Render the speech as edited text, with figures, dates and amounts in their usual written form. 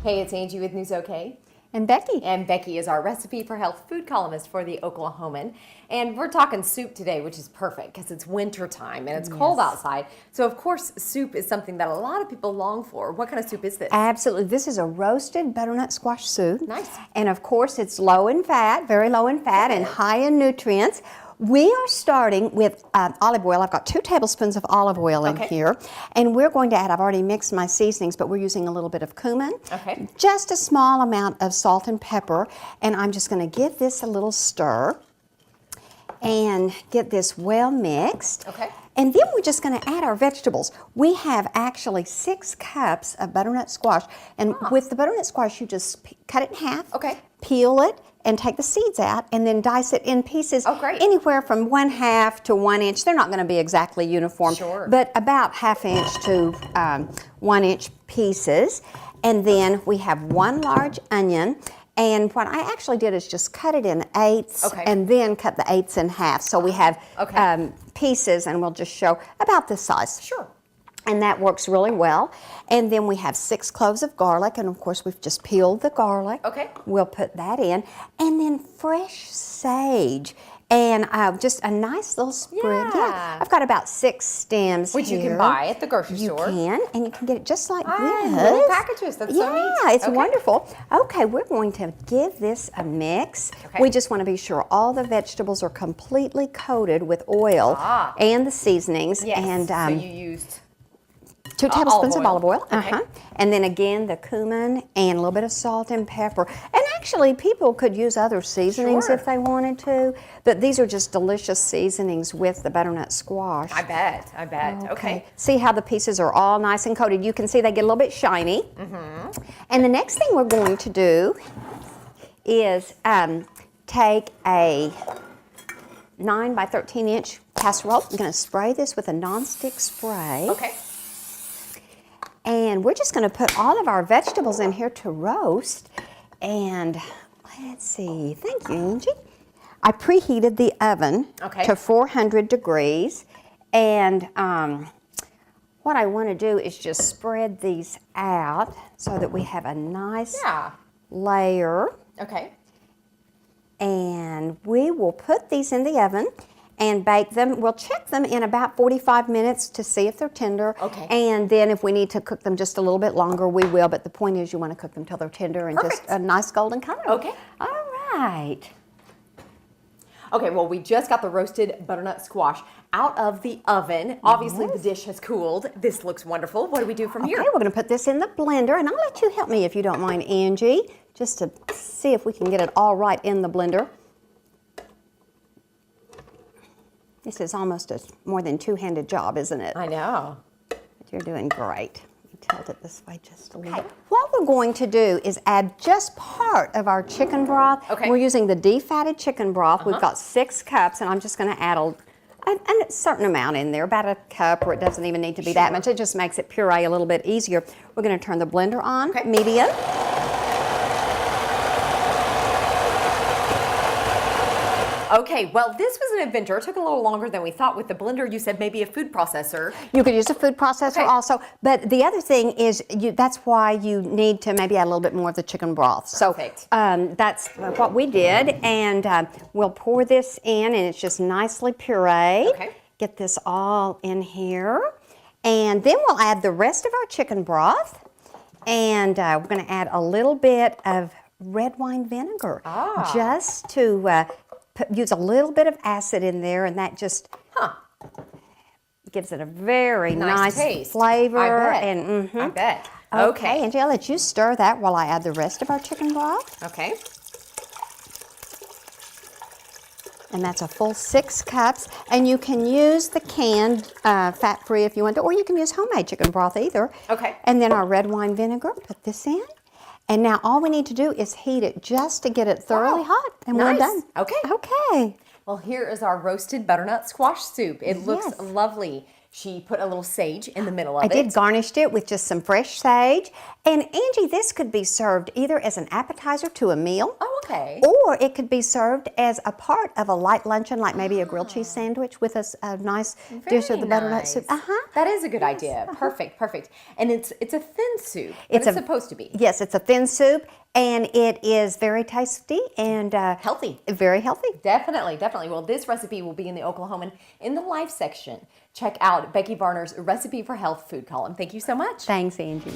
Hey, it's Angie with News OK. And Becky. And Becky is our recipe for health food columnist for the Oklahoman. And we're talking soup today, which is perfect because it's winter time and it's cold outside. So of course, soup is something that a lot of people long for. What kind of soup is this? Absolutely. This is a roasted butternut squash soup. Nice. And of course, it's low in fat, very low in fat, and high in nutrients. We are starting with olive oil. I've got 2 tablespoons of olive oil in here. And we're going to add, I've already mixed my seasonings, but we're using a little bit of cumin. Okay. Just a small amount of salt and pepper. And I'm just going to give this a little stir and get this well mixed. Okay. And then we're just going to add our vegetables. We have actually 6 cups of butternut squash. And with the butternut squash, you just cut it in half, peel it, and take the seeds out, and then dice it in pieces anywhere from 1/2 to 1 inch. They're not going to be exactly uniform, but about 1/2 inch to 1 inch pieces. And then we have 1 large onion. And what I actually did is just cut it in eighths and then cut the eighths in half. So we have pieces, and we'll just show about this size. Sure. And that works really well. And then we have 6 cloves of garlic, and of course we've just peeled the garlic. Okay. We'll put that in. And then fresh sage. And just a nice little spread. Yeah. I've got about 6 stems Which here. you can buy at the grocery store. You can, and you can get it just like this. Little packages. That's so neat. Yeah, it's wonderful. Okay, we're going to give this a mix. We just want to be sure all the vegetables are completely coated with oil and the seasonings. Yes. And so you used 2 tablespoons of olive oil. Okay. And then again, the cumin and a little bit of salt and pepper. And actually, people could use other seasonings if they wanted to. But these are just delicious seasonings with the butternut squash. I bet. I bet. Okay. See how the pieces are all nice and coated. You can see they get a little bit shiny. And the next thing we're going to do is take a 9 by 13 inch casserole. I'm going to spray this with a nonstick spray. Okay. And we're just going to put all of our vegetables in here to roast. And let's see. Thank you, Angie. I preheated the oven to 400 degrees. And what I want to do is just spread these out so that we have a nice layer. Okay. And we will put these in the oven and bake them. We'll check them in about 45 minutes to see if they're tender. Okay. And then if we need to cook them just a little bit longer, we will. But the point is you want to cook them till they're tender and just a nice golden color. Okay. All right. Okay, well, we just got the roasted butternut squash out of the oven. Obviously, the dish has cooled. This looks wonderful. What do we do from here? Okay, we're going to put this in the blender, and I'll let you help me if you don't mind, Angie, just to see if we can get it all right in the blender. This is almost a more than 2-handed job, isn't it? I know. But you're doing great. Let me tilt it this way just a little. What we're going to do is add just part of our chicken broth. We're using the defatted chicken broth. We've got 6 cups, and I'm just going to add a certain amount in there, about a cup, or it doesn't even need to be that much. It just makes it puree a little bit easier. We're going to turn the blender on, medium. Okay, well, this was an adventure. It took a little longer than we thought with the blender. You said maybe a food processor. You could use a food processor also. But the other thing is that's why you need to maybe add a little bit more of the chicken broth. So that's what we did. And we'll pour this in, and it's just nicely pureed. Get this all in here. And then we'll add the rest of our chicken broth. And we're going to add a little bit of red wine vinegar just to use a little bit of acid in there, and that just gives it a very nice taste. Flavor. I bet. Okay, Angie, I'll let you stir that while I add the rest of our chicken broth. Okay. And that's a full 6 cups. And you can use the canned fat-free if you want to, or you can use homemade chicken broth either. Okay. And then our red wine vinegar, put this in. And now all we need to do is heat it just to get it thoroughly hot, and we're done. Okay. Okay. Well, here is our roasted butternut squash soup. It looks lovely. She put a little sage in the middle of I it. did garnished it with just some fresh sage. And Angie, this could be served either as an appetizer to a meal. Oh, okay. Or it could be served as a part of a light luncheon, like maybe a grilled cheese sandwich with a nice dish of the butternut soup. That is a good idea. Perfect, perfect. And it's a thin soup. It's supposed to be. Yes, it's a thin soup, and it is very tasty and healthy. Very healthy. Definitely, definitely. Well, this recipe will be in the Oklahoman in the Life section. Check out Becky Varner's Recipe for Health food column. Thank you so much. Thanks, Angie.